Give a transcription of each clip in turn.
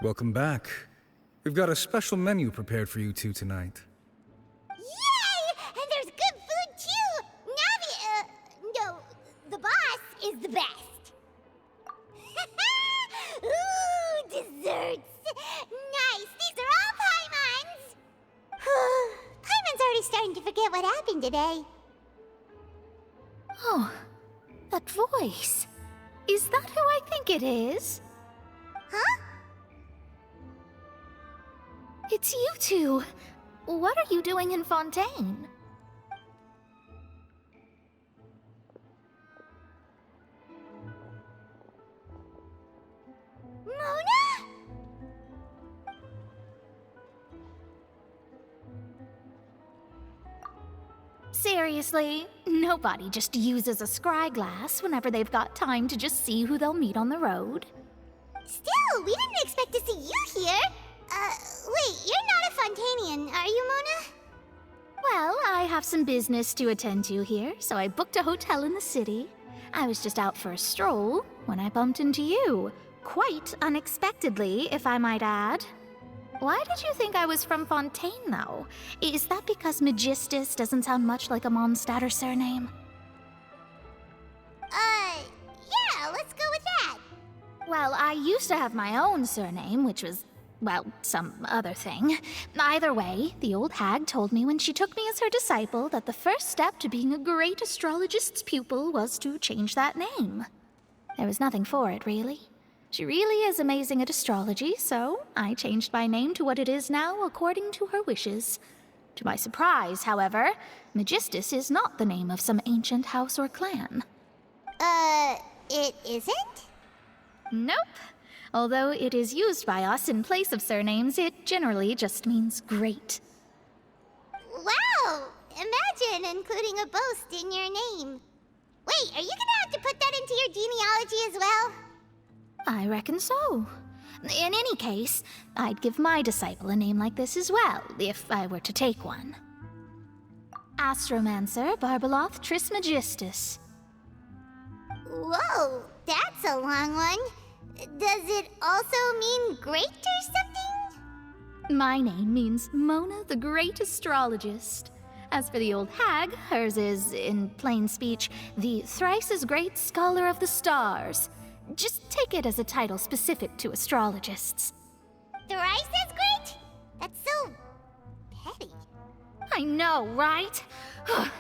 Welcome back. We've got a special menu prepared for you two tonight. Yay! And there's good food too! No, the boss is the best. Ooh, desserts! Nice! These are all Paimon's! Paimon's already starting to forget what happened today. Oh, that voice. Is that who I think it is? Huh? It's you two. What are you doing in Fontaine? Mona? Seriously, nobody just uses a scry glass whenever they've got time to just see who they'll meet on the road. Still, we didn't expect to see you here. Wait, you're not a Fontanian, are you, Mona? Well, I have some business to attend to here, so I booked a hotel in the city. I was just out for a stroll when I bumped into you. Quite unexpectedly, if I might add. Why did you think I was from Fontaine, though? Is that because Magistus doesn't sound much like a Mondstadter surname? Yeah, let's go with that. Well, I used to have my own surname, which was, well, some other thing. Either way, the old hag told me when she took me as her disciple that the first step to being a great astrologist's pupil was to change that name. There was nothing for it, really. She really is amazing at astrology, so I changed my name to what it is now according to her wishes. To my surprise, however, Magistus is not the name of some ancient house or clan. It isn't? Nope. Although it is used by us in place of surnames, it generally just means great. Wow! Imagine including a boast in your name. Wait, are you gonna have to put that into your genealogy as well? I reckon so. In any case, I'd give my disciple a name like this as well, if I were to take one. Astromancer Barbeloth Trismegistus. Whoa, that's a long one. Does it also mean great or something? My name means Mona the Great Astrologist. As for the old hag, hers is, in plain speech, the thrice as great Scholar of the Stars. Just take it as a title specific to astrologists. Thrice as great? That's so petty. I know, right?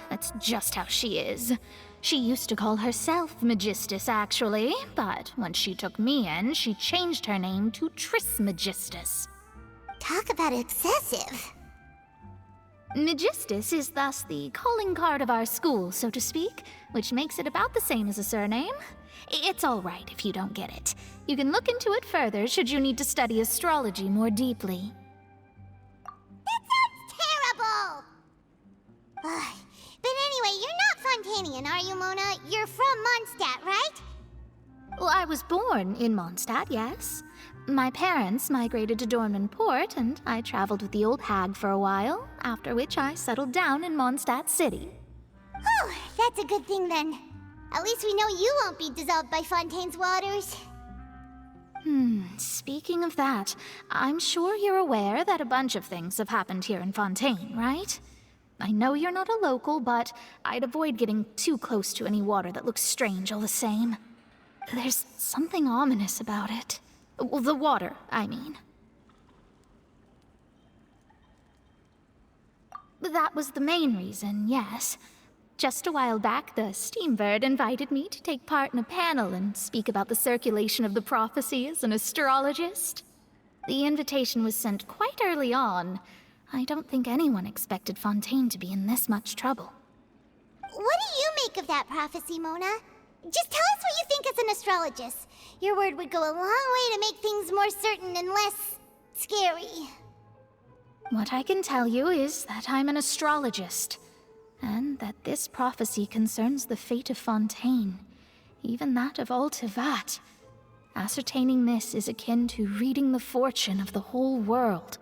That's just how she is. She used to call herself Magistus, actually, but when she took me in, she changed her name to Trismegistus. Talk about excessive. Magistus is thus the calling card of our school, so to speak, which makes it about the same as a surname. It's all right if you don't get it. You can look into it further should you need to study astrology more deeply. That sounds terrible! But anyway, you're not Fontanian, are you, Mona? You're from Mondstadt, right? Well, I was born in Mondstadt, yes. My parents migrated to Dornman Port, and I traveled with the old hag for a while, after which I settled down in Mondstadt City. Oh, that's a good thing then. At least we know you won't be dissolved by Fontaine's waters. Speaking of that, I'm sure you're aware that a bunch of things have happened here in Fontaine, right? I know you're not a local, but I'd avoid getting too close to any water that looks strange all the same. There's something ominous about it. Well, the water, I mean. That was the main reason, yes. Just a while back, the Steambird invited me to take part in a panel and speak about the circulation of the prophecy as an astrologist. The invitation was sent quite early on. I don't think anyone expected Fontaine to be in this much trouble. What do you make of that prophecy, Mona? Just tell us what you think as an astrologist. Your word would go a long way to make things more certain and less scary. What I can tell you is that I'm an astrologist, and that this prophecy concerns the fate of Fontaine, even that of all Tevat. Ascertaining this is akin to reading the fortune of the whole world.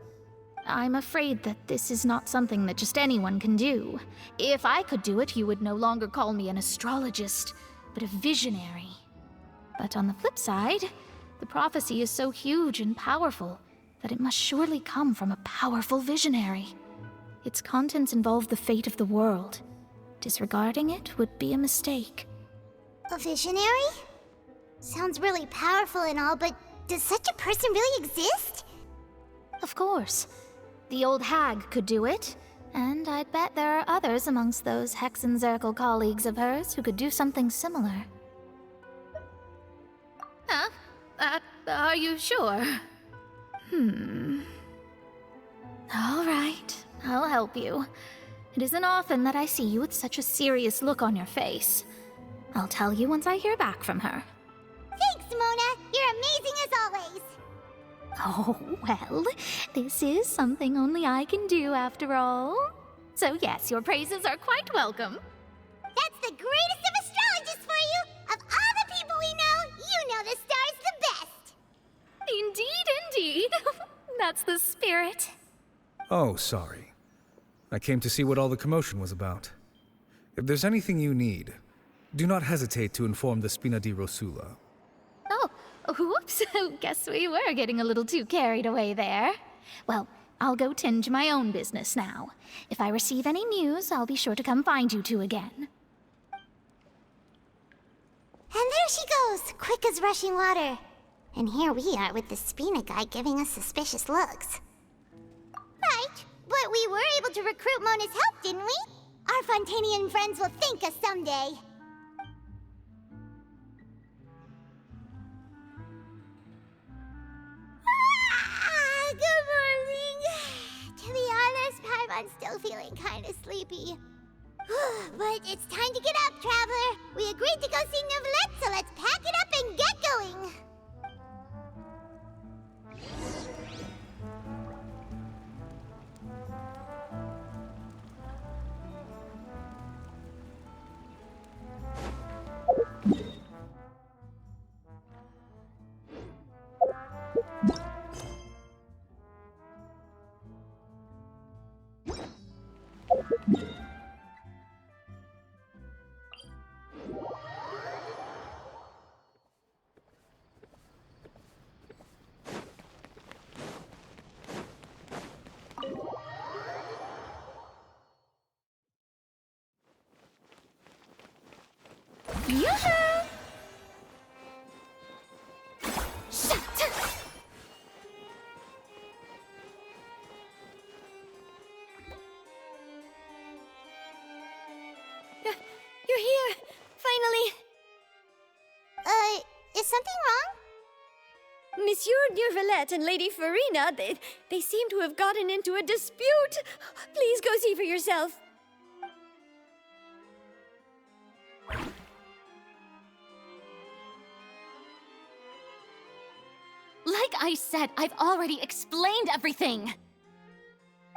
I'm afraid that this is not something that just anyone can do. If I could do it, you would no longer call me an astrologist, but a visionary. But on the flip side, The prophecy is so huge and powerful that it must surely come from a powerful visionary. Its contents involve the fate of the world. Disregarding it would be a mistake. A visionary? Sounds really powerful and all, but does such a person really exist? Of course. The old hag could do it, and I'd bet there are others amongst those Hexenzirkel colleagues of hers who could do something similar. Huh? Are you sure? All right, I'll help you. It isn't often that I see you with such a serious look on your face. I'll tell you once I hear back from her. Thanks, Mona! You're amazing as always! Oh, well, this is something only I can do after all. So yes, your praises are quite welcome. That's the greatest of astrologists for you! Of all the people we know, you know the star's the best! Indeed. That's the spirit. Oh, sorry. I came to see what all the commotion was about. If there's anything you need, do not hesitate to inform the Spina di Rosula. Oh, whoops. Guess we were getting a little too carried away there. Well, I'll go tend to my own business now. If I receive any news, I'll be sure to come find you two again. And there she goes, quick as rushing water. And here we are with the Spina guy giving us suspicious looks. Right, but we were able to recruit Mona's help, didn't we? Our Fontanian friends will thank us someday. Good morning. To be honest, I'm still feeling kind of sleepy. But it's time to get up, Traveler. We agreed to go see Neuvillette, so let's pack it up and get going. Yoo-hoo! You're here! Finally! Is something wrong? Monsieur Neuvillette and Lady Farina, they seem to have gotten into a dispute. Please go see for yourself. Like I said, I've already explained everything!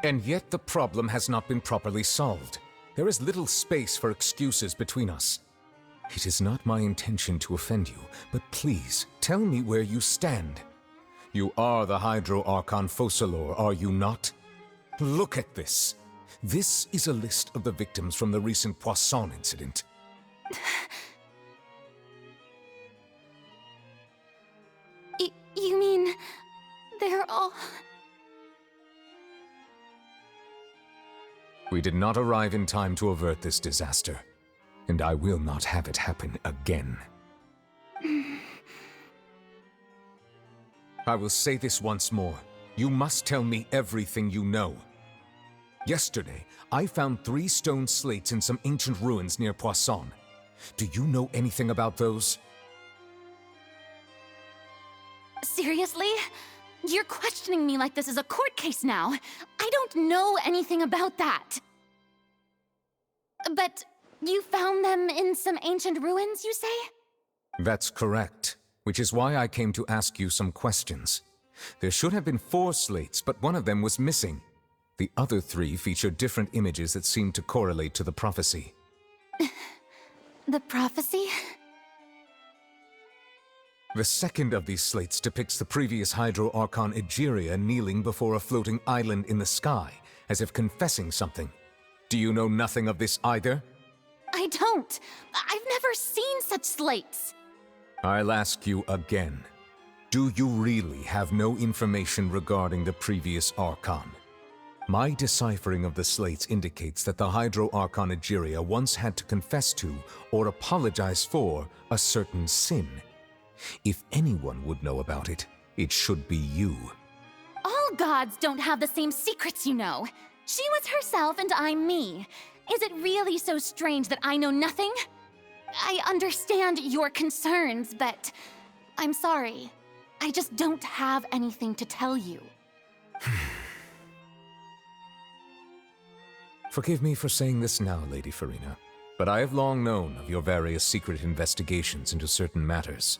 And yet the problem has not been properly solved. There is little space for excuses between us. It is not my intention to offend you, but please, tell me where you stand. You are the Hydro Archon Focalor, are you not? Look at this. This is a list of the victims from the recent Poisson incident. You mean... they're all... We did not arrive in time to avert this disaster, and I will not have it happen again. I will say this once more. You must tell me everything you know. Yesterday, I found 3 stone slates in some ancient ruins near Poisson. Do you know anything about those? Seriously? You're questioning me like this is a court case now. I don't know anything about that. But you found them in some ancient ruins, you say? That's correct, which is why I came to ask you some questions. There should have been 4 slates, but one of them was missing. The other 3 feature different images that seem to correlate to the prophecy. The prophecy? The second of these slates depicts the previous Hydro Archon Egeria kneeling before a floating island in the sky, as if confessing something. Do you know nothing of this either? I don't. I've never seen such slates. I'll ask you again. Do you really have no information regarding the previous Archon? My deciphering of the slates indicates that the Hydro Archon Egeria once had to confess to or apologize for a certain sin. If anyone would know about it, it should be you. All gods don't have the same secrets, you know. She was herself and I'm me. Is it really so strange that I know nothing? I understand your concerns, but I'm sorry. I just don't have anything to tell you. Forgive me for saying this now, Lady Farina, but I have long known of your various secret investigations into certain matters.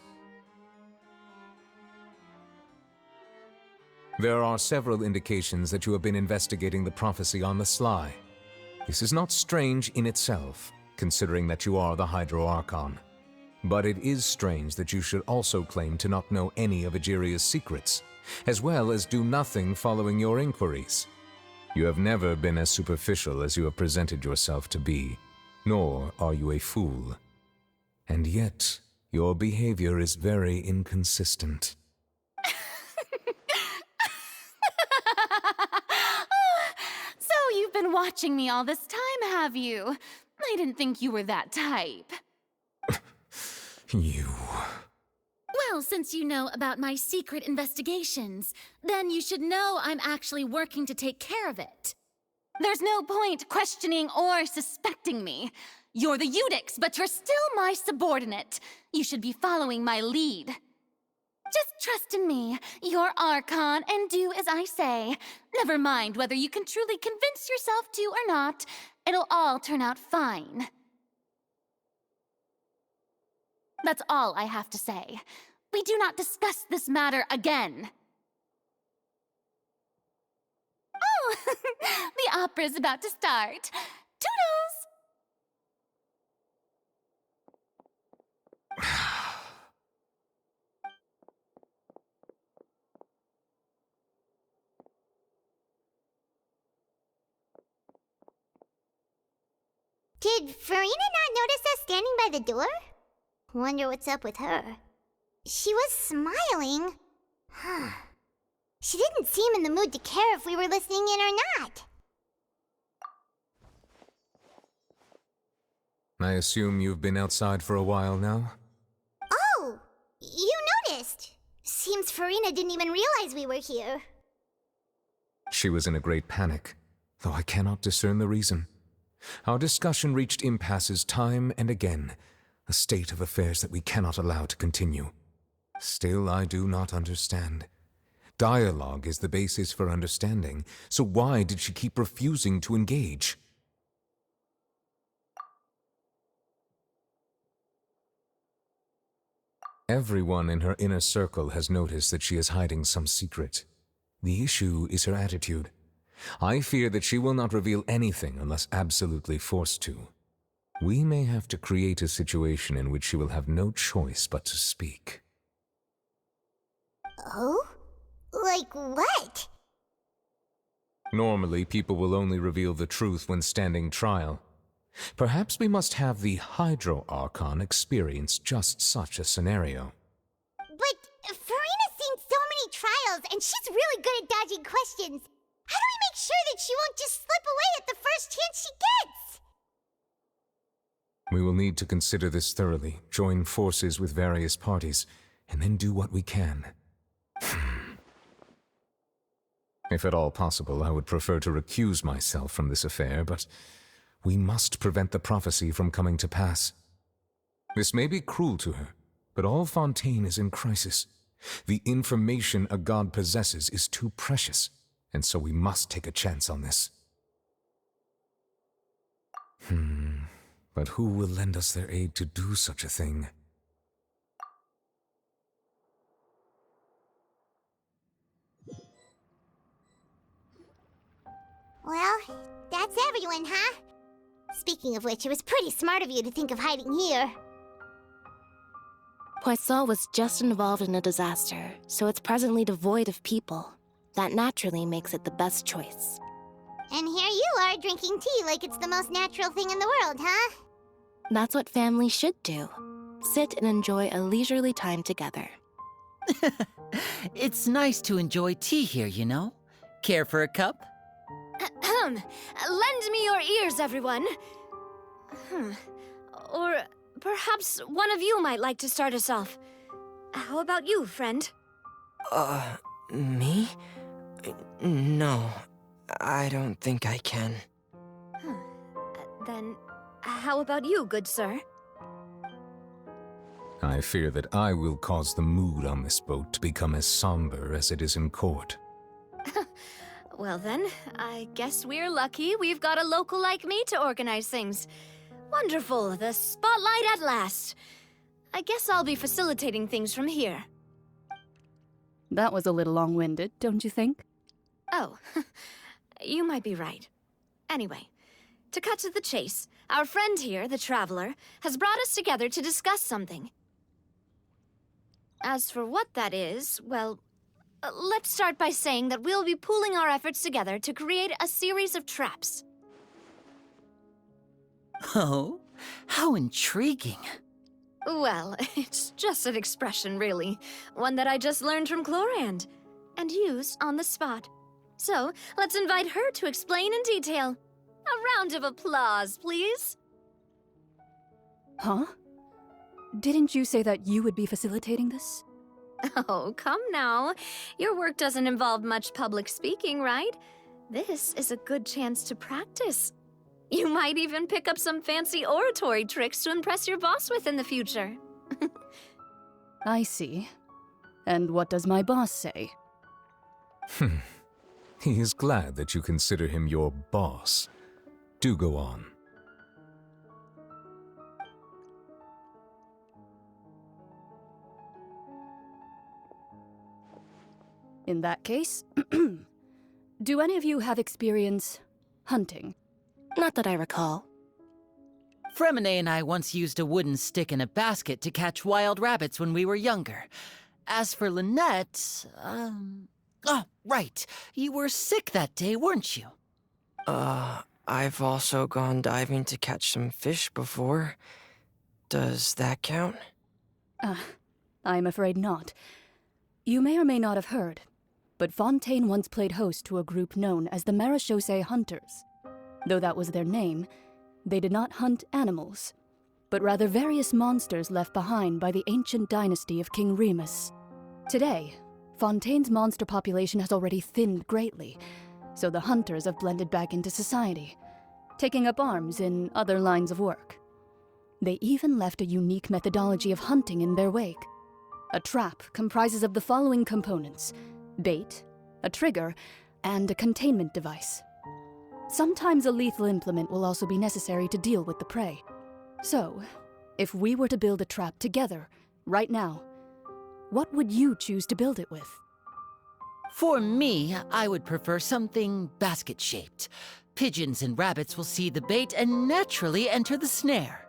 There are several indications that you have been investigating the prophecy on the sly. This is not strange in itself, considering that you are the Hydro Archon. But it is strange that you should also claim to not know any of Egeria's secrets, as well as do nothing following your inquiries. You have never been as superficial as you have presented yourself to be, nor are you a fool. And yet, your behavior is very inconsistent. So you've been watching me all this time, have you? I didn't think you were that type. You... Well, since you know about my secret investigations, then you should know I'm actually working to take care of it. There's no point questioning or suspecting me. You're the Eudix, but you're still my subordinate. You should be following my lead. Just trust in me, you're Archon, and do as I say. Never mind whether you can truly convince yourself to or not. It'll all turn out fine. That's all I have to say. We do not discuss this matter again. Oh, the opera's about to start. Toodles! Did Farina not notice us standing by the door? Wonder what's up with her. She was smiling. Huh. She didn't seem in the mood to care if we were listening in or not. I assume you've been outside for a while now? Oh, you noticed. Seems Farina didn't even realize we were here. She was in a great panic, though I cannot discern the reason. Our discussion reached impasses time and again, a state of affairs that we cannot allow to continue. Still, I do not understand. Dialogue is the basis for understanding, so why did she keep refusing to engage? Everyone in her inner circle has noticed that she is hiding some secret. The issue is her attitude. I fear that she will not reveal anything unless absolutely forced to. We may have to create a situation in which she will have no choice but to speak. Oh? Like what? Normally, people will only reveal the truth when standing trial. Perhaps we must have the Hydro Archon experience just such a scenario. But Farina's seen so many trials, and she's really good at dodging questions. How do we make sure that she won't just slip away at the first chance she gets? We will need to consider this thoroughly, join forces with various parties, and then do what we can. If at all possible, I would prefer to recuse myself from this affair, but we must prevent the prophecy from coming to pass. This may be cruel to her, but all Fontaine is in crisis. The information a god possesses is too precious, and so we must take a chance on this. But who will lend us their aid to do such a thing? Well, that's everyone, huh? Speaking of which, it was pretty smart of you to think of hiding here. Poisson was just involved in a disaster, so it's presently devoid of people. That naturally makes it the best choice. And here you are drinking tea like it's the most natural thing in the world, huh? That's what families should do. Sit and enjoy a leisurely time together. It's nice to enjoy tea here, you know? Care for a cup? Lend me your ears, everyone. Or perhaps one of you might like to start us off. How about you, friend? Me? No, I don't think I can. Then, how about you, good sir? I fear that I will cause the mood on this boat to become as somber as it is in court. Well then, I guess we're lucky we've got a local like me to organize things. Wonderful, the spotlight at last. I guess I'll be facilitating things from here. That was a little long-winded, don't you think? Oh, you might be right. Anyway, to cut to the chase, our friend here, the Traveler, has brought us together to discuss something. As for what that is, well, let's start by saying that we'll be pooling our efforts together to create a series of traps. Oh, how intriguing. Well, it's just an expression, really. One that I just learned from Chlorand, and used on the spot. So, let's invite her to explain in detail. A round of applause, please. Huh? Didn't you say that you would be facilitating this? Oh, come now. Your work doesn't involve much public speaking, right? This is a good chance to practice. You might even pick up some fancy oratory tricks to impress your boss with in the future. I see. And what does my boss say? He is glad that you consider him your boss. Do go on. In that case, do any of you have experience hunting? Not that I recall. Fremine and I once used a wooden stick in a basket to catch wild rabbits when we were younger. As for Lynette, oh, right. You were sick that day, weren't you? I've also gone diving to catch some fish before. Does that count? I'm afraid not. You may or may not have heard, but Fontaine once played host to a group known as the Marechaussee Hunters. Though that was their name, they did not hunt animals, but rather various monsters left behind by the ancient dynasty of King Remus. Today, Fontaine's monster population has already thinned greatly, so the hunters have blended back into society, taking up arms in other lines of work. They even left a unique methodology of hunting in their wake. A trap comprises of the following components: bait, a trigger, and a containment device. Sometimes a lethal implement will also be necessary to deal with the prey. So, if we were to build a trap together, right now, what would you choose to build it with? For me, I would prefer something basket-shaped. Pigeons and rabbits will see the bait and naturally enter the snare.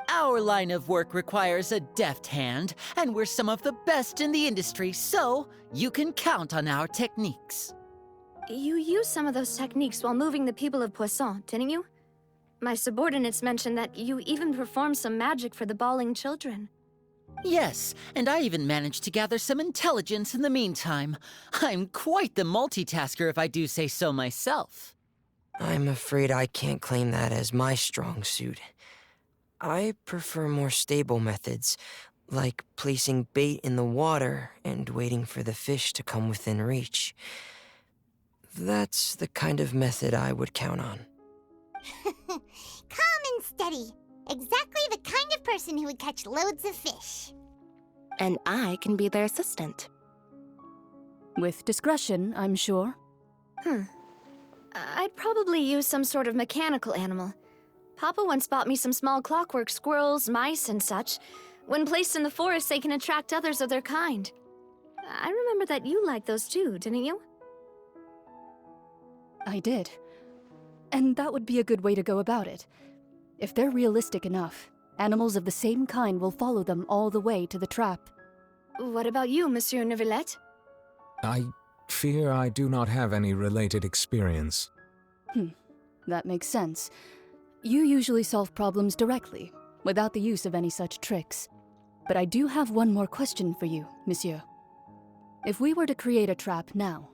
Our line of work requires a deft hand, and we're some of the best in the industry, so you can count on our techniques. You used some of those techniques while moving the people of Poisson, didn't you? My subordinates mentioned that you even performed some magic for the bawling children. Yes, and I even managed to gather some intelligence in the meantime. I'm quite the multitasker if I do say so myself. I'm afraid I can't claim that as my strong suit. I prefer more stable methods, like placing bait in the water and waiting for the fish to come within reach. That's the kind of method I would count on. Calm and steady. Exactly the kind of person who would catch loads of fish. And I can be their assistant. With discretion, I'm sure. I'd probably use some sort of mechanical animal. Papa once bought me some small clockwork squirrels, mice, and such. When placed in the forest, they can attract others of their kind. I remember that you liked those too, didn't you? I did. And that would be a good way to go about it. If they're realistic enough, animals of the same kind will follow them all the way to the trap. What about you, Monsieur Neuvillette? I fear I do not have any related experience. That makes sense. You usually solve problems directly, without the use of any such tricks. But I do have one more question for you, monsieur. If we were to create a trap now,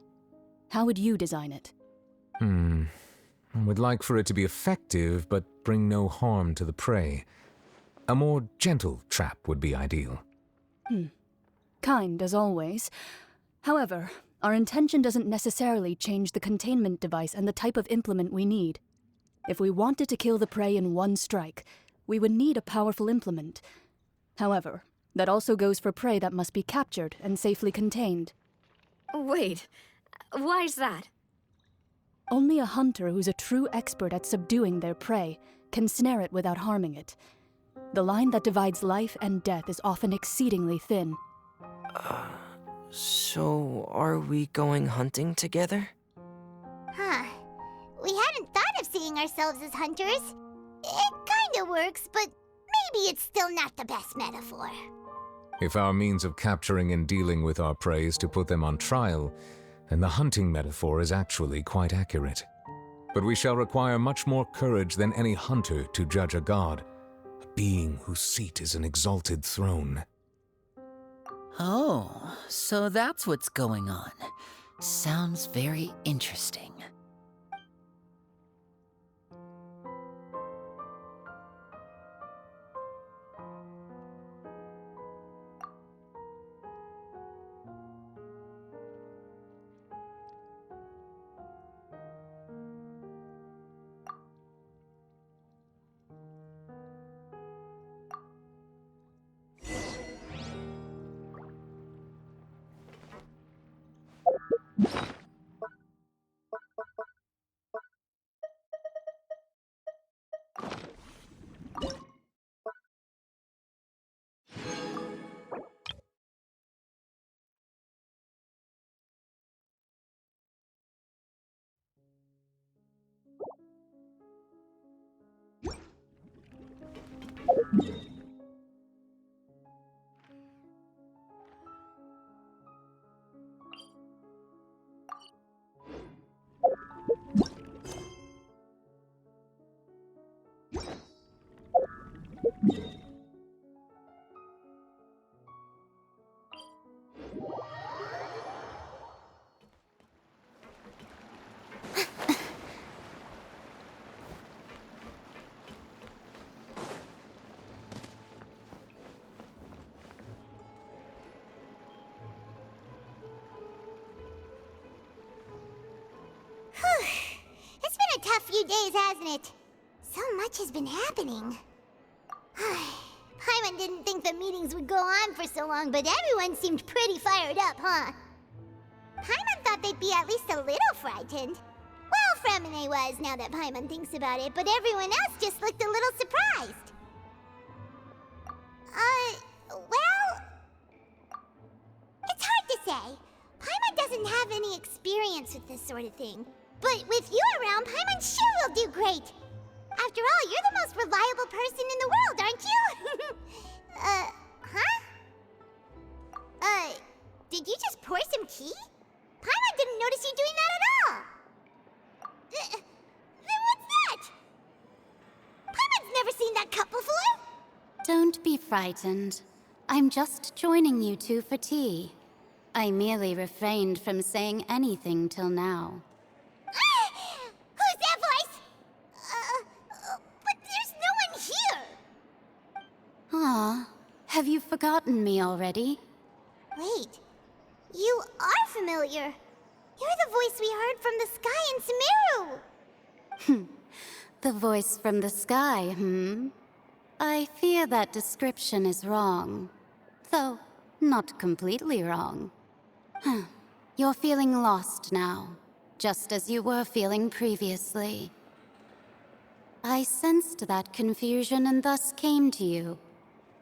how would you design it? I would like for it to be effective, but bring no harm to the prey. A more gentle trap would be ideal. Kind, as always. However, our intention doesn't necessarily change the containment device and the type of implement we need. If we wanted to kill the prey in one strike, we would need a powerful implement. However, that also goes for prey that must be captured and safely contained. Wait, why's that? Only a hunter who's a true expert at subduing their prey can snare it without harming it. The line that divides life and death is often exceedingly thin. So are we going hunting together? Huh. We hadn't thought of seeing ourselves as hunters. It kinda works, but maybe it's still not the best metaphor. If our means of capturing and dealing with our prey is to put them on trial, then the hunting metaphor is actually quite accurate. But we shall require much more courage than any hunter to judge a god, a being whose seat is an exalted throne. Oh, so that's what's going on. Sounds very interesting. It's been a tough few days, hasn't it? So much has been happening. Paimon didn't think the meetings would go on for so long, but everyone seemed pretty fired up, huh? Paimon thought they'd be at least a little frightened. Well, Fremine was, now that Paimon thinks about it, but everyone else just looked a little surprised. Well... It's hard to say. Paimon doesn't have any experience with this sort of thing. But with you around, Paimon sure will do great. After all, you're the most reliable person in the world, aren't you? Did you just pour some tea? Paimon didn't notice you doing that at all. Then what's that? Paimon's never seen that cup before. Don't be frightened. I'm just joining you two for tea. I merely refrained from saying anything till now. Who's that voice? But there's no one here. Ah, have you forgotten me already? Wait, you are familiar. You're the voice we heard from the sky in Sumeru. The voice from the sky, I fear that description is wrong. Though, not completely wrong. You're feeling lost now, just as you were feeling previously. I sensed that confusion and thus came to you.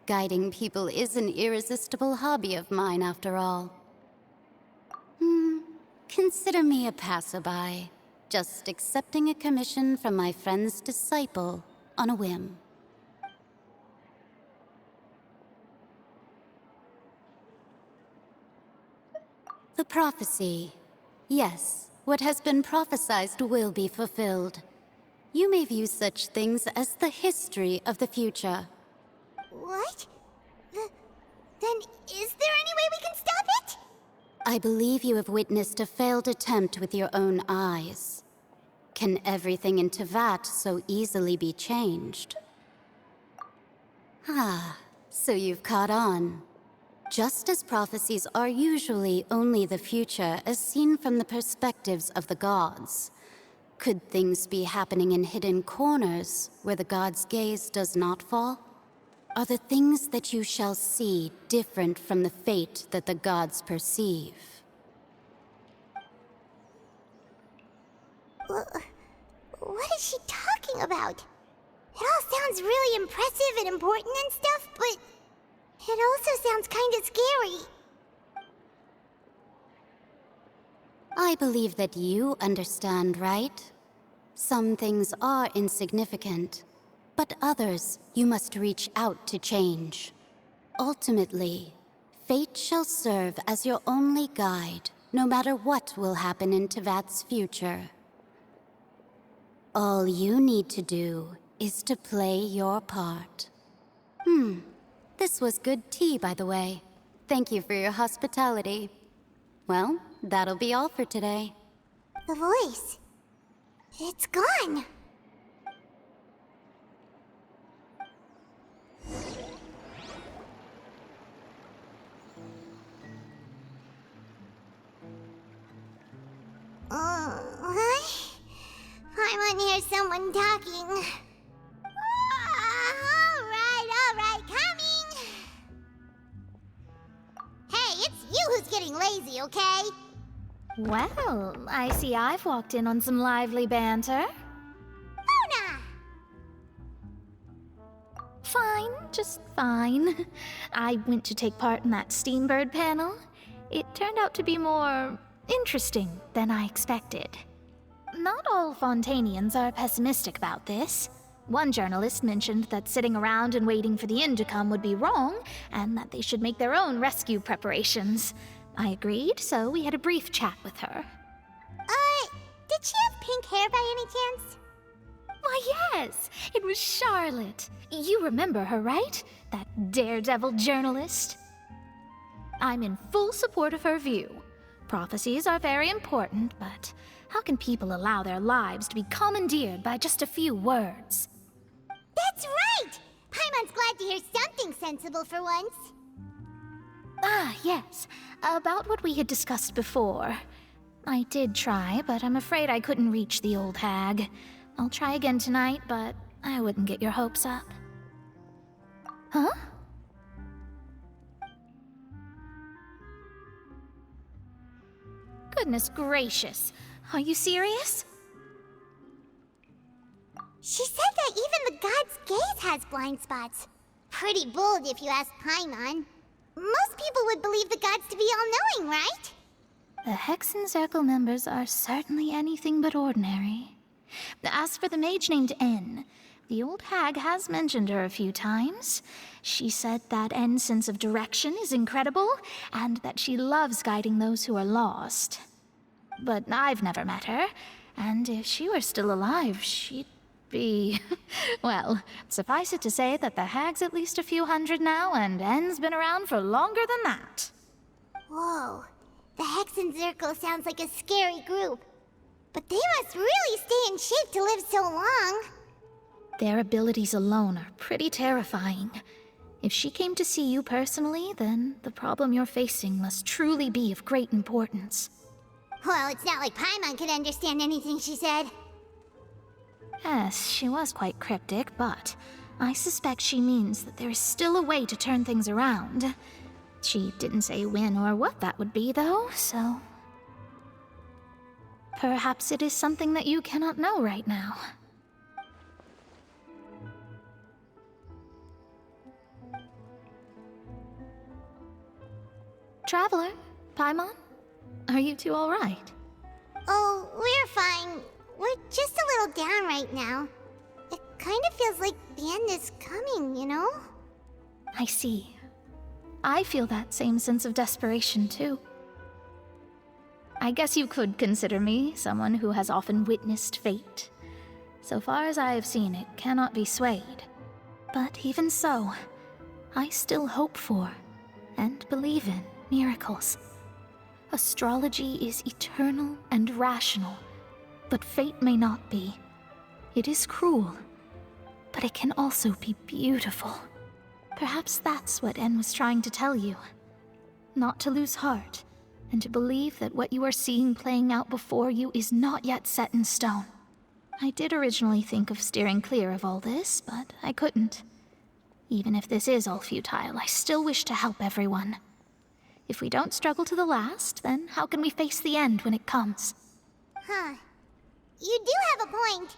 Guiding people is an irresistible hobby of mine, after all. Consider me a passerby, just accepting a commission from my friend's disciple on a whim. The prophecy. Yes, what has been prophesied will be fulfilled. You may view such things as the history of the future. What? Then is there any way we can stop it? I believe you have witnessed a failed attempt with your own eyes. Can everything in Tevat so easily be changed? Ah, so you've caught on. Just as prophecies are usually only the future as seen from the perspectives of the gods, could things be happening in hidden corners where the gods' gaze does not fall? Are the things that you shall see different from the fate that the gods perceive? What is she talking about? It all sounds really impressive and important and stuff, but it also sounds kinda scary. I believe that you understand, right? Some things are insignificant, but others you must reach out to change. Ultimately, fate shall serve as your only guide, no matter what will happen in Tevat's future. All you need to do is to play your part. This was good tea, by the way. Thank you for your hospitality. Well, that'll be all for today. The voice. It's gone. I want to hear someone talking. All right, coming. Hey, it's you who's getting lazy, okay? Well, I see I've walked in on some lively banter. Luna! Fine, just fine. I went to take part in that Steambird panel. It turned out to be more interesting than I expected. Not all Fontanians are pessimistic about this. One journalist mentioned that sitting around and waiting for the end to come would be wrong, and that they should make their own rescue preparations. I agreed, so we had a brief chat with her. Did she have pink hair by any chance? Why, yes! It was Charlotte. You remember her, right? That daredevil journalist? I'm in full support of her view. Prophecies are very important, but how can people allow their lives to be commandeered by just a few words? That's right! Paimon's glad to hear something sensible for once. Ah, yes. About what we had discussed before. I did try, but I'm afraid I couldn't reach the old hag. I'll try again tonight, but I wouldn't get your hopes up. Huh? Goodness gracious. Are you serious? She said that even the god's gaze has blind spots. Pretty bold if you ask Paimon. Most people would believe the gods to be all-knowing, right? The Hexen Circle members are certainly anything but ordinary. As for the mage named N, the old hag has mentioned her a few times. She said that N's sense of direction is incredible, and that she loves guiding those who are lost. But I've never met her, and if she were still alive, she'd be... Well, suffice it to say that the hag's at least a few hundred now, and N's been around for longer than that. Whoa. The Hexen Circle sounds like a scary group. But they must really stay in shape to live so long. Their abilities alone are pretty terrifying. If she came to see you personally, then the problem you're facing must truly be of great importance. Well, it's not like Paimon could understand anything she said. Yes, she was quite cryptic, but I suspect she means that there is still a way to turn things around. She didn't say when or what that would be, though, so... Perhaps it is something that you cannot know right now. Traveler, Paimon, are you two all right? Oh, we're fine. We're just a little down right now. It kind of feels like the end is coming, you know? I see. I feel that same sense of desperation, too. I guess you could consider me someone who has often witnessed fate. So far as I have seen, it cannot be swayed. But even so, I still hope for, and believe in miracles. Astrology is eternal and rational, but fate may not be. It is cruel, but it can also be beautiful. Perhaps that's what En was trying to tell you. Not to lose heart, and to believe that what you are seeing playing out before you is not yet set in stone. I did originally think of steering clear of all this, but I couldn't. Even if this is all futile, I still wish to help everyone. If we don't struggle to the last, then how can we face the end when it comes? Huh. You do have a point.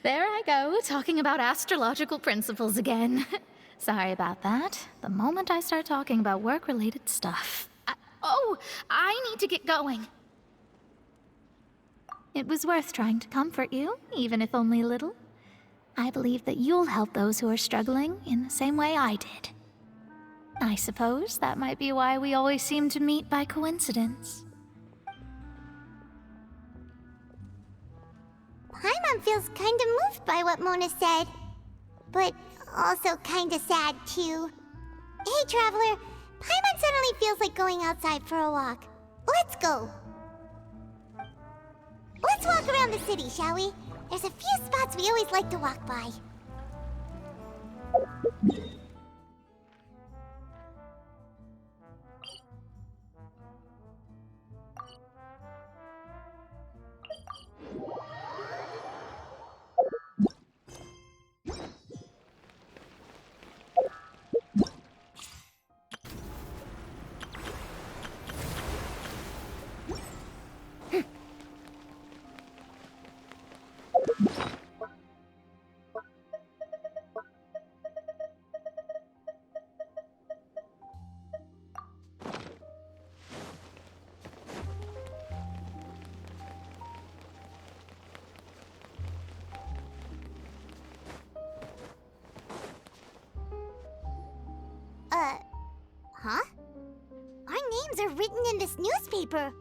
There I go, talking about astrological principles again. Sorry about that. The moment I start talking about work-related stuff... I need to get going. It was worth trying to comfort you, even if only a little. I believe that you'll help those who are struggling in the same way I did. I suppose that might be why we always seem to meet by coincidence. Paimon feels kinda moved by what Mona said. But also kinda sad, too. Hey, Traveler. Paimon suddenly feels like going outside for a walk. Let's go. Let's walk around the city, shall we? There's a few spots we always like to walk by. Huh? Our names are written in this newspaper.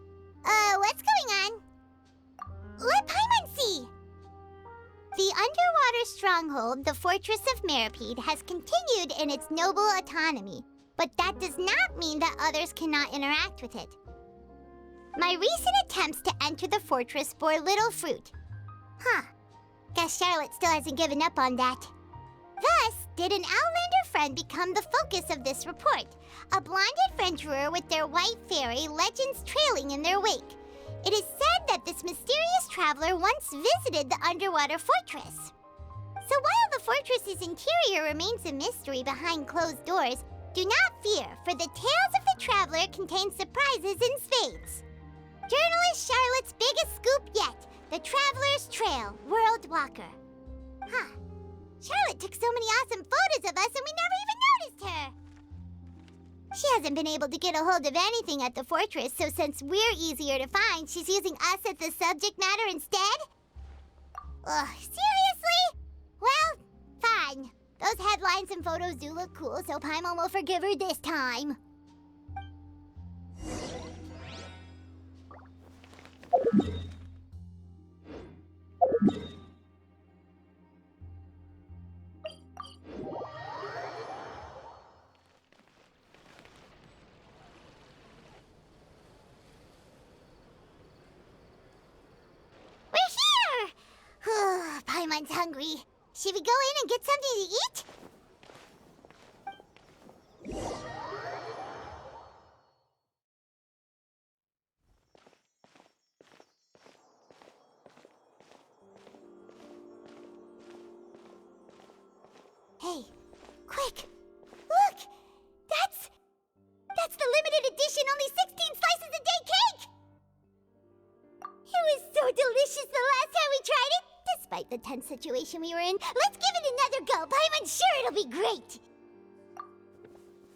What's going on? Let Paimon see! The underwater stronghold, the Fortress of Meripede, has continued in its noble autonomy, but that does not mean that others cannot interact with it. My recent attempts to enter the fortress bore little fruit. Huh. Guess Charlotte still hasn't given up on that. Thus, did an Outlander friend become the focus of this report, a blind adventurer with their white fairy legends trailing in their wake. It is said that this mysterious traveler once visited the underwater fortress. So while the fortress's interior remains a mystery behind closed doors, do not fear, for the tales of the traveler contain surprises in spades. Journalist Charlotte's biggest scoop yet, the Traveler's Trail, World Walker. Huh. Charlotte took so many awesome photos of us and we never even noticed her! She hasn't been able to get a hold of anything at the fortress, so since we're easier to find, she's using us as the subject matter instead? Ugh, seriously? Well, fine. Those headlines and photos do look cool, so Paimon will forgive her this time. Paimon's hungry. Should we go in and get something to eat? Hey, quick! Look! That's the limited edition only 16 slices a day cake! It was so delicious the last time we tried it! Despite the tense situation we were in, let's give it another go. Paimon's sure it'll be great.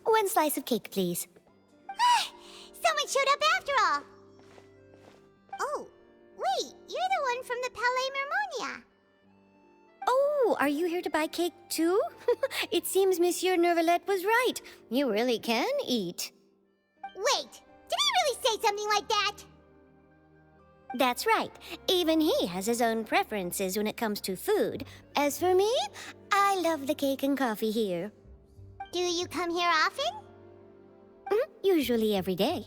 One slice of cake, please. Someone showed up after all. Oh, wait, you're the one from the Palais Mermonia. Oh, are you here to buy cake too? It seems Monsieur Nervalette was right. You really can eat. Wait, did he really say something like that? That's right. Even he has his own preferences when it comes to food. As for me, I love the cake and coffee here. Do you come here often? Usually every day.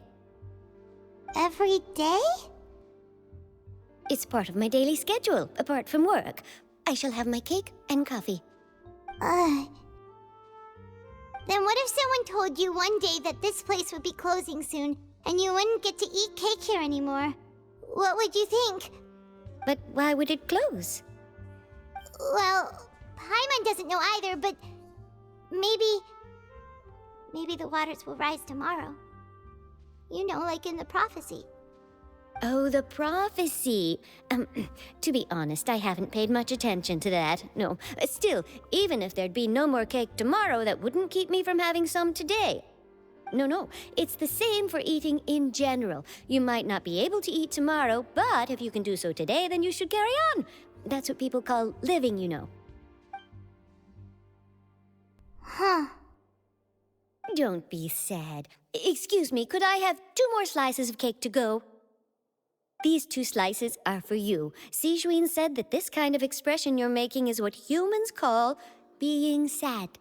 Every day? It's part of my daily schedule, apart from work. I shall have my cake and coffee. Then what if someone told you one day that this place would be closing soon, and you wouldn't get to eat cake here anymore? What would you think? But why would it close? Well, Paimon doesn't know either, but maybe the waters will rise tomorrow. You know, like in the prophecy. Oh, the prophecy. To be honest, I haven't paid much attention to that. No. Still, even if there'd be no more cake tomorrow, that wouldn't keep me from having some today. No. It's the same for eating in general. You might not be able to eat tomorrow, but if you can do so today, then you should carry on. That's what people call living, you know. Huh. Don't be sad. Excuse me, could I have 2 more slices of cake to go? These 2 slices are for you. Sijuin said that this kind of expression you're making is what humans call being sad.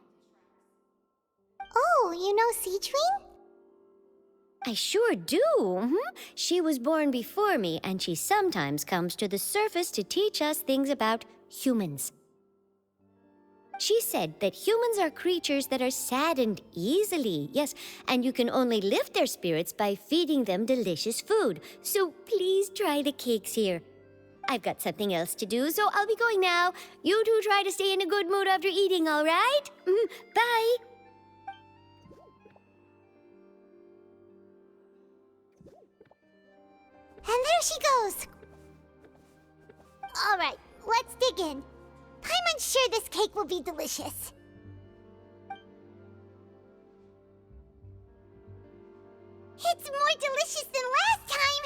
Oh, you know Sijuin? I sure do. She was born before me, and she sometimes comes to the surface to teach us things about humans. She said that humans are creatures that are saddened easily, yes, and you can only lift their spirits by feeding them delicious food. So please try the cakes here. I've got something else to do, so I'll be going now. You two try to stay in a good mood after eating, all right? Bye. And there she goes! Alright, let's dig in. Paimon's sure this cake will be delicious. It's more delicious than last time!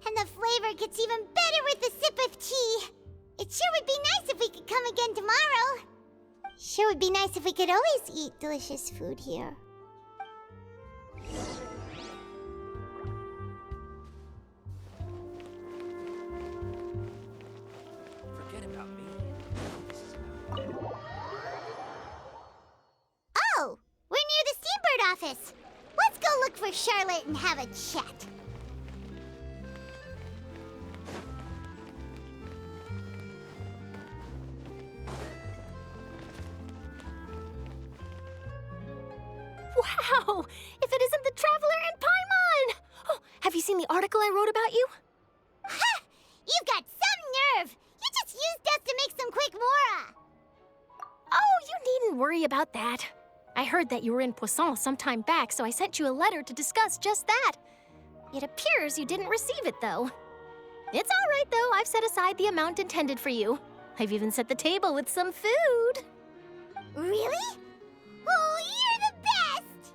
And the flavor gets even better with a sip of tea. It sure would be nice if we could come again tomorrow. Sure would be nice if we could always eat delicious food here. Oh, we're near the Steambird office. Let's go look for Charlotte and have a chat. Wow! If it isn't the Traveler and Paimon! Oh, have you seen the article I wrote about you? Ha! You've got some nerve! You just used us to make some quick mora! Oh, you needn't worry about that. I heard that you were in Poisson some time back, so I sent you a letter to discuss just that. It appears you didn't receive it, though. It's all right, though. I've set aside the amount intended for you. I've even set the table with some food. Really? Oh, you're the best!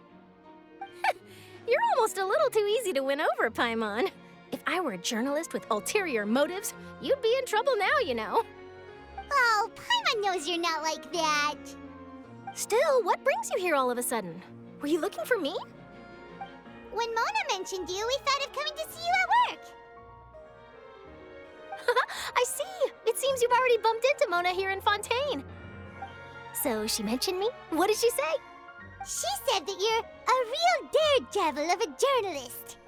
You're almost a little too easy to win over, Paimon. If I were a journalist with ulterior motives, you'd be in trouble now, you know. Oh, Paimon knows you're not like that. Still, what brings you here all of a sudden? Were you looking for me? When Mona mentioned you, we thought of coming to see you at work. I see. It seems you've already bumped into Mona here in Fontaine. So she mentioned me? What did she say? She said that you're a real daredevil of a journalist.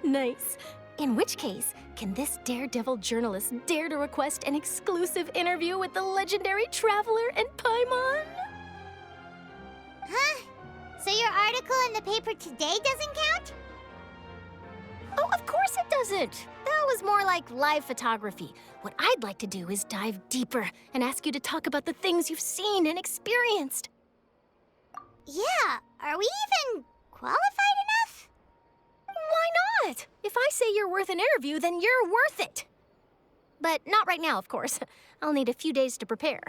Nice. In which case, can this daredevil journalist dare to request an exclusive interview with the legendary Traveler and Paimon? Huh? So your article in the paper today doesn't count? Oh, of course it doesn't. That was more like live photography. What I'd like to do is dive deeper and ask you to talk about the things you've seen and experienced. Yeah, are we even qualified enough? Why not? If I say you're worth an interview, then you're worth it. But not right now, of course. I'll need a few days to prepare.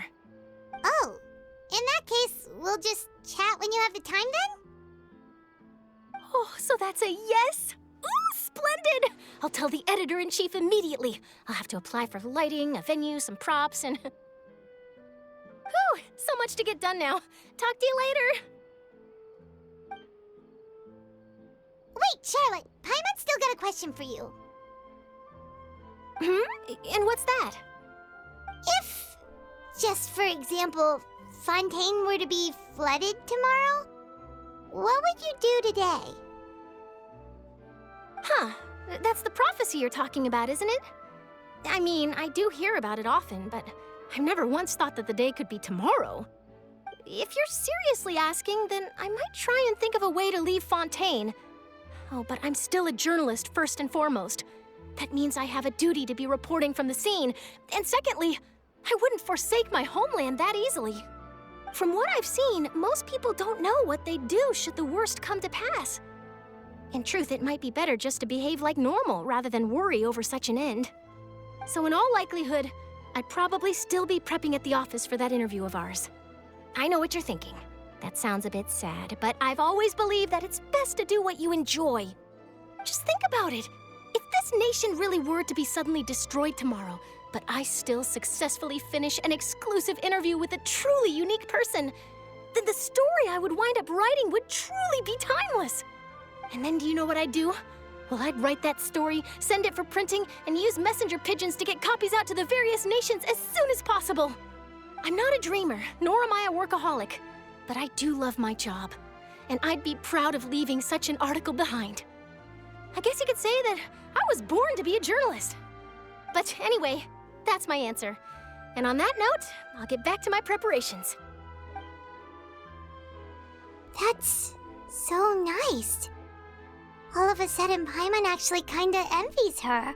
Oh, in that case, we'll just chat when you have the time then? Oh, so that's a yes? Ooh, splendid! I'll tell the editor-in-chief immediately. I'll have to apply for lighting, a venue, some props, and... Whew, so much to get done now. Talk to you later. Wait, Charlotte, Paimon's still got a question for you. And what's that? If, just for example, Fontaine were to be flooded tomorrow, what would you do today? Huh. That's the prophecy you're talking about, isn't it? I mean, I do hear about it often, but I've never once thought that the day could be tomorrow. If you're seriously asking, then I might try and think of a way to leave Fontaine. Oh, but I'm still a journalist first and foremost. That means I have a duty to be reporting from the scene. And secondly, I wouldn't forsake my homeland that easily. From what I've seen, most people don't know what they'd do should the worst come to pass. In truth, it might be better just to behave like normal rather than worry over such an end. So in all likelihood, I'd probably still be prepping at the office for that interview of ours. I know what you're thinking. That sounds a bit sad, but I've always believed that it's best to do what you enjoy. Just think about it. If this nation really were to be suddenly destroyed tomorrow, but I still successfully finish an exclusive interview with a truly unique person, then the story I would wind up writing would truly be timeless. And then do you know what I'd do? Well, I'd write that story, send it for printing, and use messenger pigeons to get copies out to the various nations as soon as possible. I'm not a dreamer, nor am I a workaholic, but I do love my job, and I'd be proud of leaving such an article behind. I guess you could say that I was born to be a journalist. But anyway, that's my answer. And on that note, I'll get back to my preparations. That's so nice. All of a sudden, Paimon actually kinda envies her.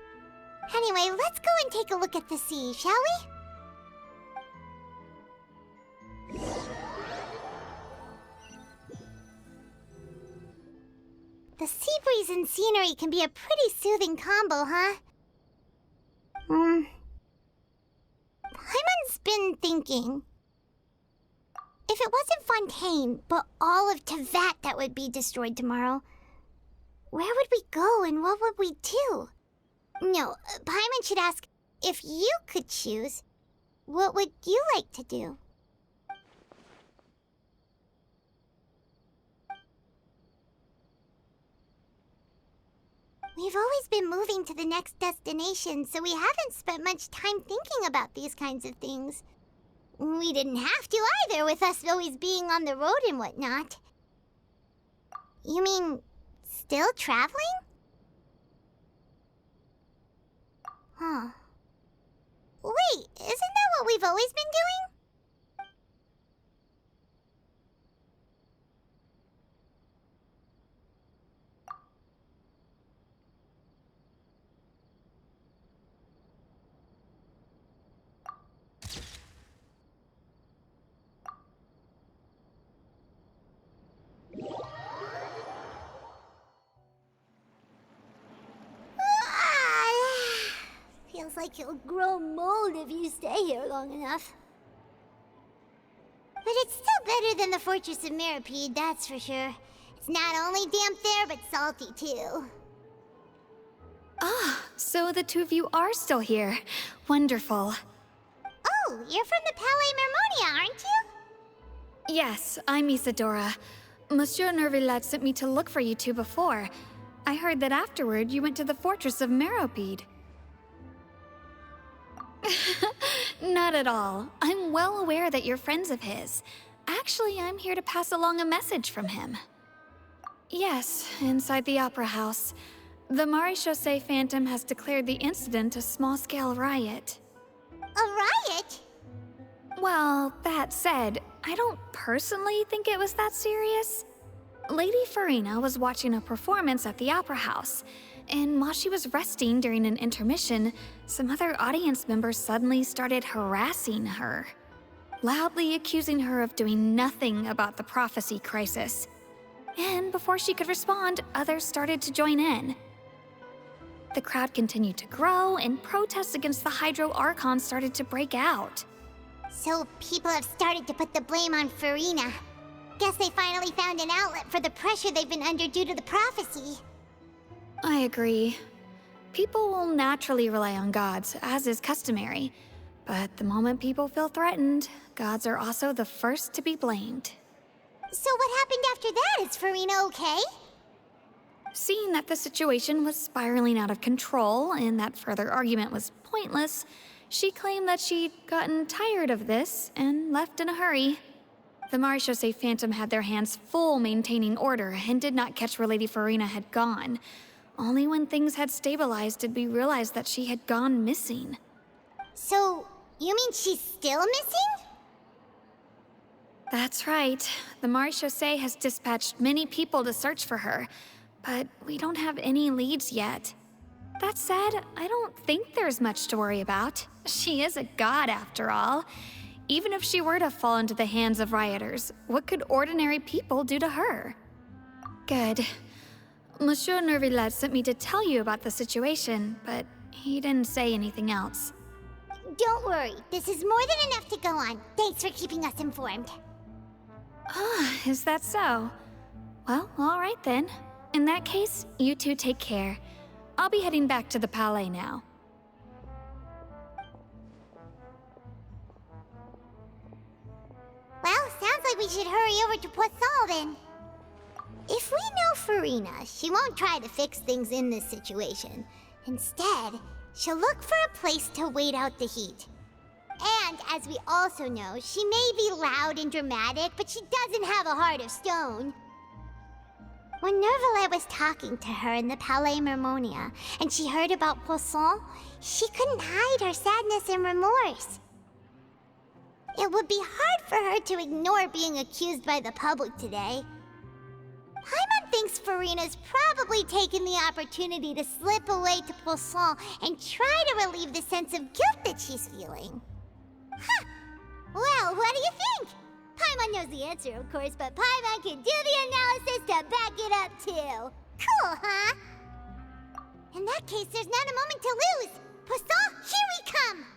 Anyway, let's go and take a look at the sea, shall we? The sea breeze and scenery can be a pretty soothing combo, huh? Paimon's been thinking. If it wasn't Fontaine, but all of Tevat that would be destroyed tomorrow, where would we go and what would we do? No, Paimon should ask, if you could choose, what would you like to do? We've always been moving to the next destination, so we haven't spent much time thinking about these kinds of things. We didn't have to either, with us always being on the road and whatnot. You mean, still traveling? Huh. Wait, isn't that what we've always been doing? Feels like you'll grow mold if you stay here long enough. But it's still better than the Fortress of Meripede, that's for sure. It's not only damp there, but salty too. Ah, so the two of you are still here. Wonderful. Oh, you're from the Palais Mermonia, aren't you? Yes, I'm Isadora. Monsieur Nervillet sent me to look for you two before. I heard that afterward you went to the Fortress of Meripede. Not at all. I'm well aware that you're friends of his. Actually, I'm here to pass along a message from him. Yes, inside the Opera House. The Maréchaussée Phantom has declared the incident a small-scale riot. A riot? Well, that said, I don't personally think it was that serious. Lady Farina was watching a performance at the Opera House, and while she was resting during an intermission, some other audience members suddenly started harassing her, loudly accusing her of doing nothing about the prophecy crisis. And before she could respond, others started to join in. The crowd continued to grow, and protests against the Hydro Archon started to break out. So people have started to put the blame on Farina. Guess they finally found an outlet for the pressure they've been under due to the prophecy. I agree. People will naturally rely on gods, as is customary. But the moment people feel threatened, gods are also the first to be blamed. So what happened after that? Is Farina okay? Seeing that the situation was spiraling out of control and that further argument was pointless, she claimed that she'd gotten tired of this and left in a hurry. The Marechaussee Phantom had their hands full maintaining order and did not catch where Lady Farina had gone. Only when things had stabilized did we realize that she had gone missing. So, you mean she's still missing? That's right. The Marechaussee has dispatched many people to search for her, but we don't have any leads yet. That said, I don't think there's much to worry about. She is a god after all. Even if she were to fall into the hands of rioters, what could ordinary people do to her? Good. Monsieur Nervillet sent me to tell you about the situation, but he didn't say anything else. Don't worry, this is more than enough to go on. Thanks for keeping us informed. Ah, is that so? Well, all right then. In that case, you two take care. I'll be heading back to the Palais now. Well, sounds like we should hurry over to Poisson then. If we know Farina, she won't try to fix things in this situation. Instead, she'll look for a place to wait out the heat. And, as we also know, she may be loud and dramatic, but she doesn't have a heart of stone. When Nervillet was talking to her in the Palais Mermonia, and she heard about Poisson, she couldn't hide her sadness and remorse. It would be hard for her to ignore being accused by the public today. Paimon thinks Farina's probably taken the opportunity to slip away to Poisson and try to relieve the sense of guilt that she's feeling. Huh! Well, what do you think? Paimon knows the answer, of course, but Paimon can do the analysis to back it up, too. Cool, huh? In that case, there's not a moment to lose. Poisson, here we come!